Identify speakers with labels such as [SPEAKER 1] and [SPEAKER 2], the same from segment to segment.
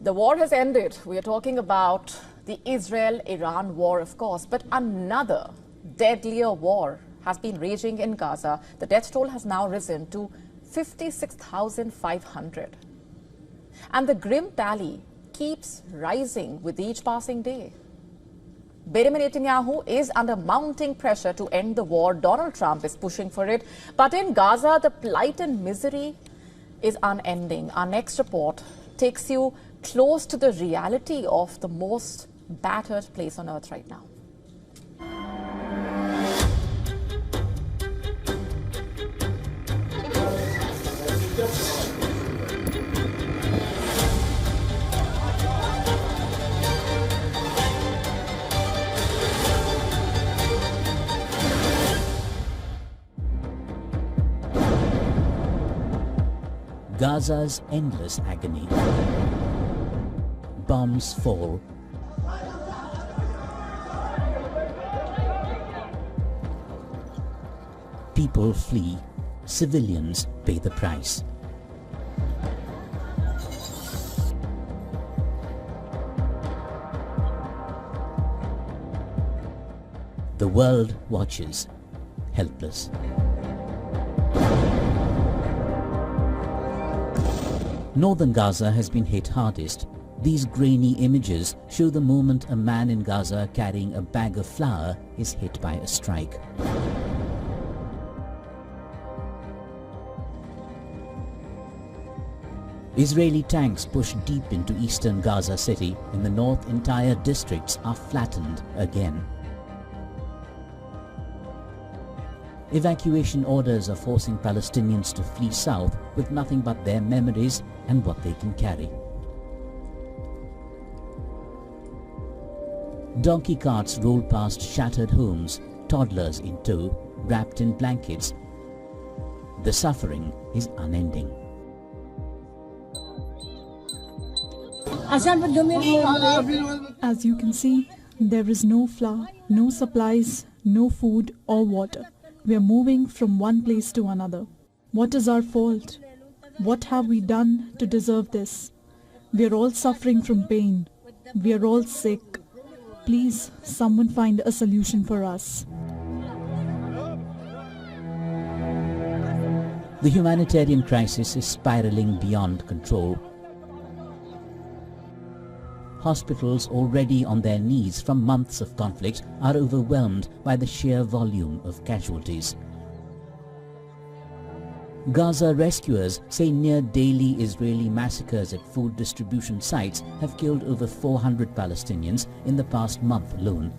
[SPEAKER 1] The war has ended. We are talking about the Israel-Iran war, of course, but another deadlier war has been raging in Gaza. The death toll has now risen to 56,500. And the grim tally keeps rising with each passing day. Benjamin Netanyahu is under mounting pressure to end the war. Donald Trump is pushing for it. But in Gaza, the plight and misery is unending. Our next report takes you close to the reality of the most battered place on earth right now.
[SPEAKER 2] Gaza's endless agony. Bombs fall. People flee. Civilians pay the price. The world watches, helpless. Northern Gaza has been hit hardest. These grainy images show the moment a man in Gaza carrying a bag of flour is hit by a strike. Israeli tanks push deep into eastern Gaza City. In the north, entire districts are flattened again. Evacuation orders are forcing Palestinians to flee south with nothing but their memories and what they can carry. Donkey carts roll past shattered homes, toddlers in tow, wrapped in blankets. The suffering is unending.
[SPEAKER 3] As you can see, there is no flour, no supplies, no food or water. We are moving from one place to another. What is our fault? What have we done to deserve this? We are all suffering from pain. We are all sick. Please, someone find a solution for us.
[SPEAKER 2] The humanitarian crisis is spiraling beyond control. Hospitals already on their knees from months of conflict are overwhelmed by the sheer volume of casualties. Gaza rescuers say near daily Israeli massacres at food distribution sites have killed over 400 Palestinians in the past month alone.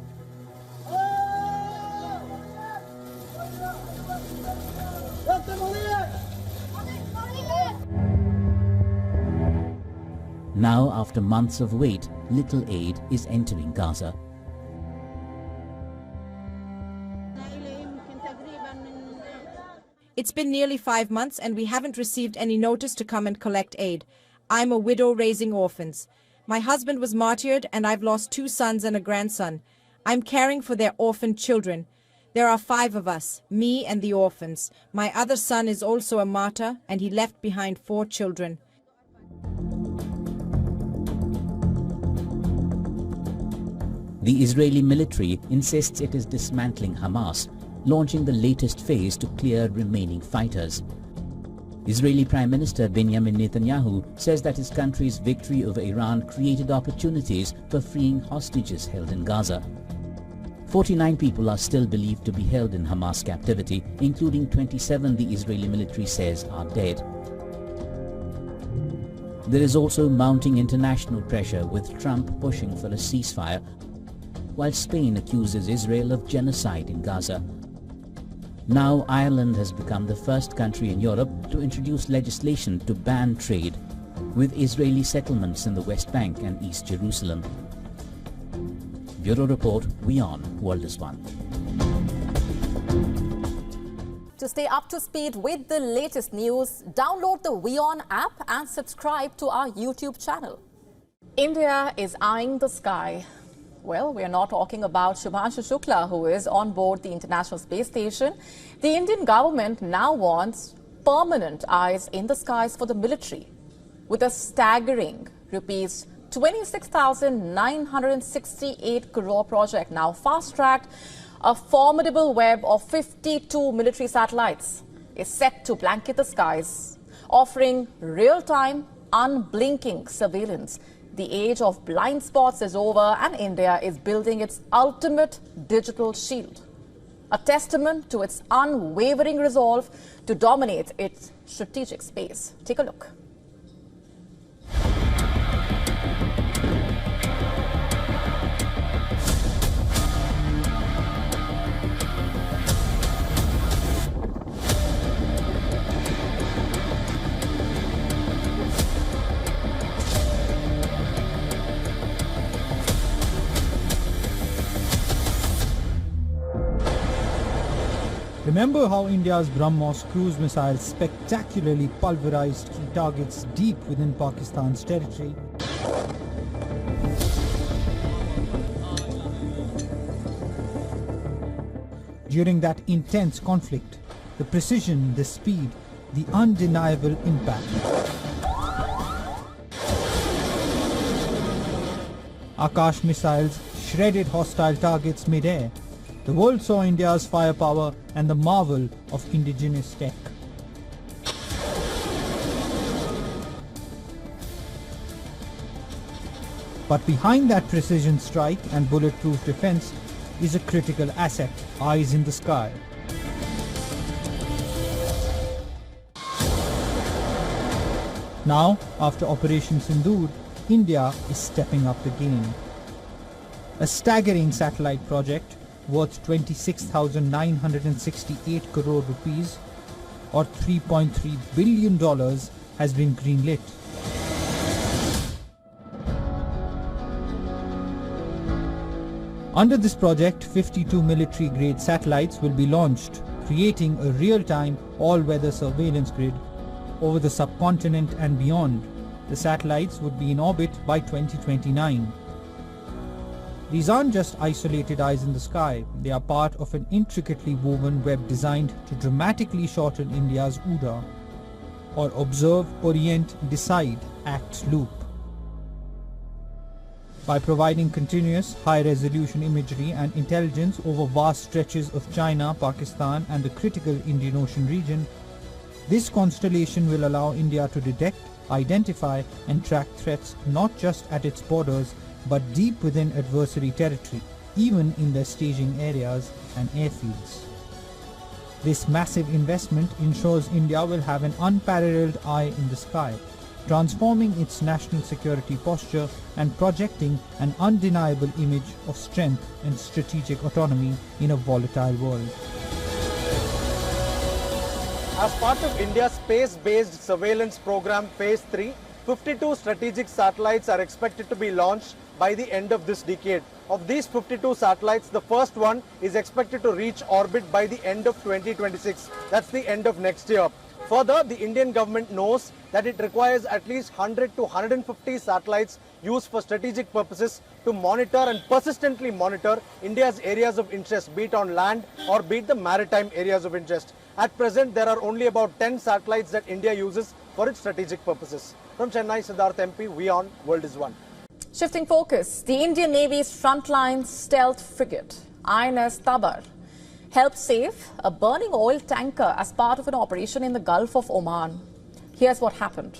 [SPEAKER 2] Now, after months of wait, little aid is entering Gaza.
[SPEAKER 4] It's been nearly 5 months and we haven't received any notice to come and collect aid. I'm a widow raising orphans. My husband was martyred and I've lost 2 sons and a grandson. I'm caring for their orphan children. There are 5 of us, me and the orphans. My other son is also a martyr and he left behind 4 children.
[SPEAKER 2] The Israeli military insists it is dismantling Hamas, launching the latest phase to clear remaining fighters. Israeli Prime Minister Benjamin Netanyahu says that his country's victory over Iran created opportunities for freeing hostages held in Gaza. 49 people are still believed to be held in Hamas captivity, including 27 the Israeli military says are dead. There is also mounting international pressure, with Trump pushing for a ceasefire, while Spain accuses Israel of genocide in Gaza. Now Ireland has become the first country in Europe to introduce legislation to ban trade with Israeli settlements in the West Bank and East Jerusalem. Bureau Report, WION World is One.
[SPEAKER 1] To stay up to speed with the latest news, download the WION app and subscribe to our YouTube channel. India is eyeing the sky. Well, we are not talking about Shubhanshu Shukla, who is on board the International Space Station. The Indian government now wants permanent eyes in the skies for the military, with a staggering rupees 26,968 crore project, now fast-tracked, a formidable web of 52 military satellites is set to blanket the skies, offering real-time, unblinking surveillance. The age of blind spots is over and India is building its ultimate digital shield, a testament to its unwavering resolve to dominate its strategic space. Take a look.
[SPEAKER 5] Remember how India's BrahMos cruise missiles spectacularly pulverized key targets deep within Pakistan's territory? During that intense conflict, the precision, the speed, the undeniable impact. Akash missiles shredded hostile targets mid-air. The world saw India's firepower and the marvel of indigenous tech. But behind that precision strike and bulletproof defense is a critical asset: eyes in the sky. Now, after Operation Sindoor, India is stepping up the game. A staggering satellite project worth 26,968 crore rupees or $3.3 billion has been greenlit. Under this project, 52 military-grade satellites will be launched, creating a real-time, all-weather surveillance grid over the subcontinent and beyond. The satellites would be in orbit by 2029. These aren't just isolated eyes in the sky, they are part of an intricately woven web designed to dramatically shorten India's OODA, or Observe, Orient, Decide, Act loop. By providing continuous, high-resolution imagery and intelligence over vast stretches of China, Pakistan and the critical Indian Ocean region, this constellation will allow India to detect, identify and track threats not just at its borders but deep within adversary territory, even in their staging areas and airfields. This massive investment ensures India will have an unparalleled eye in the sky, transforming its national security posture and projecting an undeniable image of strength and strategic autonomy in a volatile world.
[SPEAKER 6] As part of India's space-based surveillance program Phase 3, 52 strategic satellites are expected to be launched by the end of this decade. Of these 52 satellites, the first one is expected to reach orbit by the end of 2026. That's the end of next year. Further, the Indian government knows that it requires at least 100 to 150 satellites used for strategic purposes to monitor and persistently monitor India's areas of interest, be it on land or be it the maritime areas of interest. At present, there are only about 10 satellites that India uses for its strategic purposes. From Chennai, Siddharth MP, WION World is One.
[SPEAKER 1] Shifting focus, the Indian Navy's Frontline stealth frigate, INS Tabar, helped save a burning oil tanker as part of an operation in the Gulf of Oman. Here's what happened.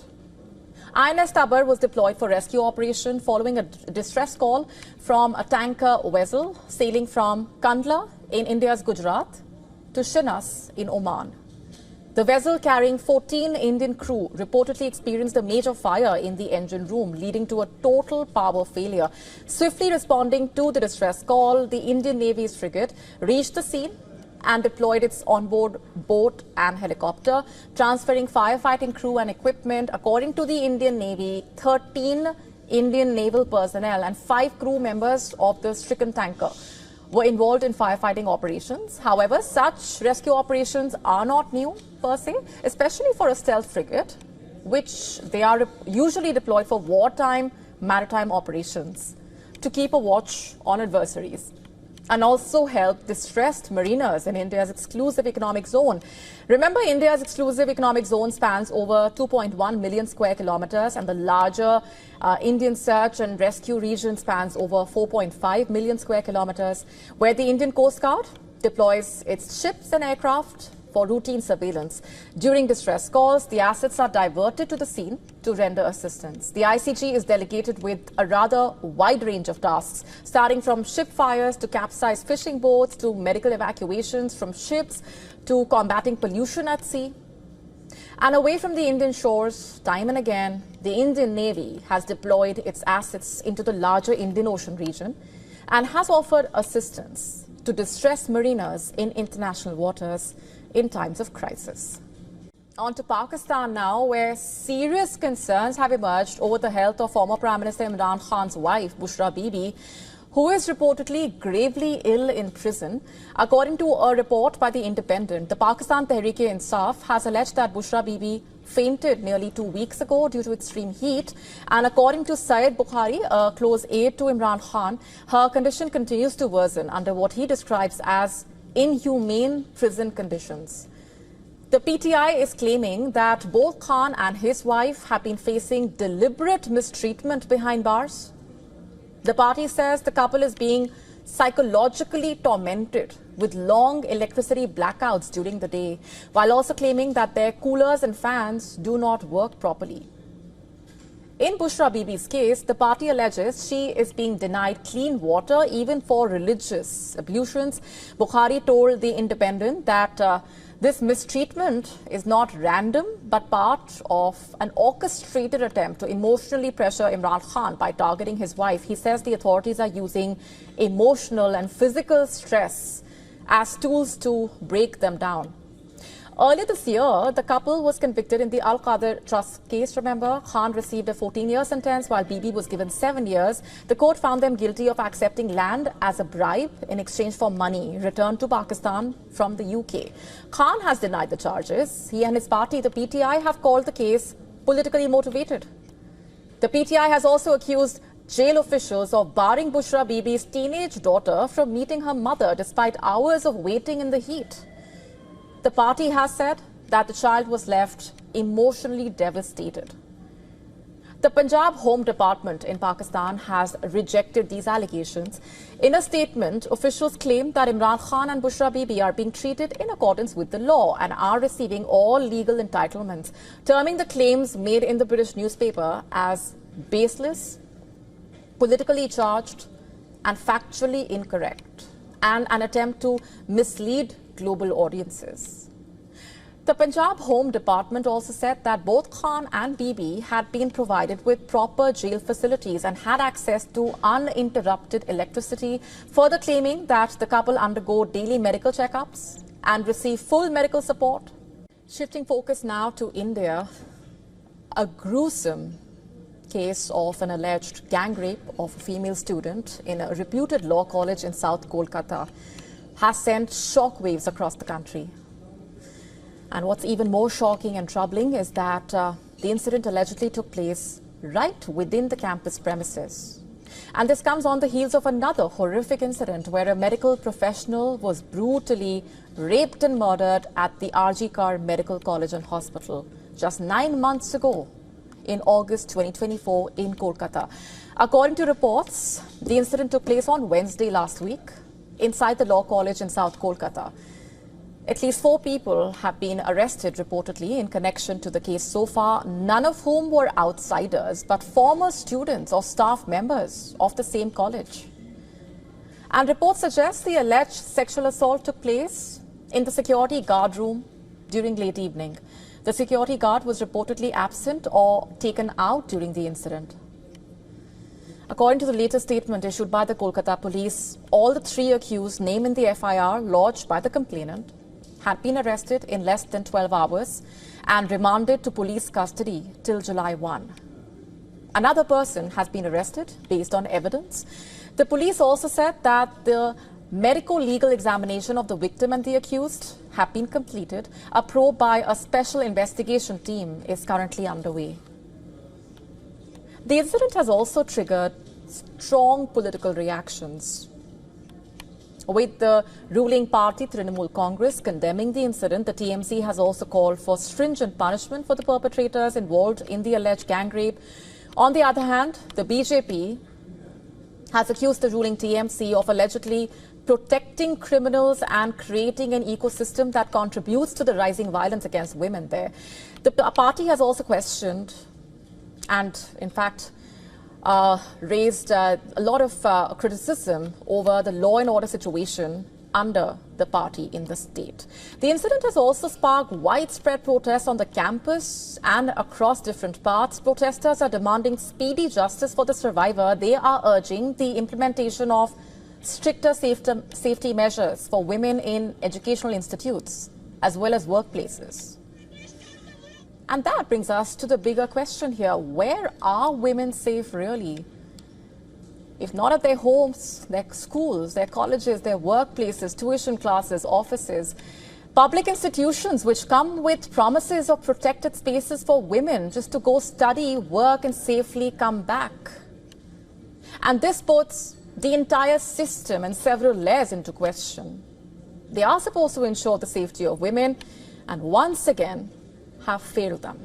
[SPEAKER 1] INS Tabar was deployed for rescue operation following a distress call from a tanker vessel sailing from Kandla in India's Gujarat to Shinas in Oman. The vessel carrying 14 Indian crew reportedly experienced a major fire in the engine room, leading to a total power failure. Swiftly responding to the distress call, the Indian Navy's frigate reached the scene and deployed its onboard boat and helicopter, transferring firefighting crew and equipment. According to the Indian Navy, 13 Indian naval personnel and 5 crew members of the stricken tanker were involved in firefighting operations. However, such rescue operations are not new per se, especially for a stealth frigate, which they are usually deployed for wartime maritime operations to keep a watch on adversaries. and also help distressed mariners in India's exclusive economic zone. Remember, India's exclusive economic zone spans over 2.1 million square kilometers, and the larger Indian search and rescue region spans over 4.5 million square kilometers, where the Indian Coast Guard deploys its ships and aircraft for routine surveillance. During distress calls, the assets are diverted to the scene to render assistance. The ICG is delegated with a rather wide range of tasks, starting from ship fires to capsized fishing boats to medical evacuations from ships to combating pollution at sea. And away from the Indian shores, time and again, the Indian Navy has deployed its assets into the larger Indian Ocean region and has offered assistance to distressed mariners in international waters in times of crisis. On to Pakistan now, where serious concerns have emerged over the health of former Prime Minister Imran Khan's wife, Bushra Bibi, who is reportedly gravely ill in prison. According to a report by The Independent, the Pakistan Tehreek-e-Insaf has alleged that Bushra Bibi fainted nearly 2 weeks ago due to extreme heat. And according to Syed Bukhari, a close aide to Imran Khan, her condition continues to worsen under what he describes as inhumane prison conditions. The PTI is claiming that both Khan and his wife have been facing deliberate mistreatment behind bars. The party says the couple is being psychologically tormented with long electricity blackouts during the day, while also claiming that their coolers and fans do not work properly. In Bushra Bibi's case, the party alleges she is being denied clean water even for religious ablutions. Bukhari told The Independent that this mistreatment is not random but part of an orchestrated attempt to emotionally pressure Imran Khan by targeting his wife. He says the authorities are using emotional and physical stress as tools to break them down. Earlier this year, the couple was convicted in the Al-Qadir Trust case. Remember, Khan received a 14-year sentence while Bibi was given 7 years. The court found them guilty of accepting land as a bribe in exchange for money returned to Pakistan from the UK. Khan has denied the charges. He and his party, the PTI, have called the case politically motivated. The PTI has also accused jail officials of barring Bushra Bibi's teenage daughter from meeting her mother despite hours of waiting in the heat. The party has said that the child was left emotionally devastated. The Punjab Home Department in Pakistan has rejected these allegations. In a statement, officials claim that Imran Khan and Bushra Bibi are being treated in accordance with the law and are receiving all legal entitlements, terming the claims made in the British newspaper as baseless, politically charged and factually incorrect, and an attempt to mislead global audiences. The Punjab Home Department also said that both Khan and Bibi had been provided with proper jail facilities and had access to uninterrupted electricity, further claiming that the couple undergo daily medical checkups and receive full medical support. Shifting focus now to India, a gruesome case of an alleged gang rape of a female student in a reputed law college in South Kolkata has sent shockwaves across the country. And what's even more shocking and troubling is that the incident allegedly took place right within the campus premises. And this comes on the heels of another horrific incident where a medical professional was brutally raped and murdered at the RG Kar Medical College and Hospital just 9 months ago in August 2024 in Kolkata. According to reports, the incident took place on Wednesday last week inside the law college in South Kolkata. At least 4 people have been arrested reportedly in connection to the case so far, none of whom were outsiders but former students or staff members of the same college. And reports suggest the alleged sexual assault took place in the security guard room during late evening. The security guard was reportedly absent or taken out during the incident. According to the latest statement issued by the Kolkata police, all the 3 accused named in the FIR lodged by the complainant had been arrested in less than 12 hours and remanded to police custody till July 1. Another person has been arrested based on evidence. The police also said that the medico-legal examination of the victim and the accused have been completed. A probe by a special investigation team is currently underway. The incident has also triggered strong political reactions. With the ruling party Trinamool Congress condemning the incident, the TMC has also called for stringent punishment for the perpetrators involved in the alleged gang rape. On the other hand, the BJP has accused the ruling TMC of allegedly protecting criminals and creating an ecosystem that contributes to the rising violence against women there. The party has also questioned and, in fact, raised a lot of criticism over the law and order situation under the party in the state. The incident has also sparked widespread protests on the campus and across different parts. Protesters are demanding speedy justice for the survivor. They are urging the implementation of stricter safety measures for women in educational institutes as well as workplaces. And that brings us to the bigger question here. Where are women safe really? If not at their homes, their schools, their colleges, their workplaces, tuition classes, offices, public institutions which come with promises of protected spaces for women just to go study, work and safely come back. And this puts the entire system and several layers into question. They are supposed to ensure the safety of women and once again have failed them.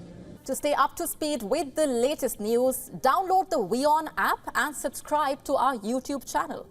[SPEAKER 1] To stay up to speed with the latest news, download the WION app and subscribe to our YouTube channel.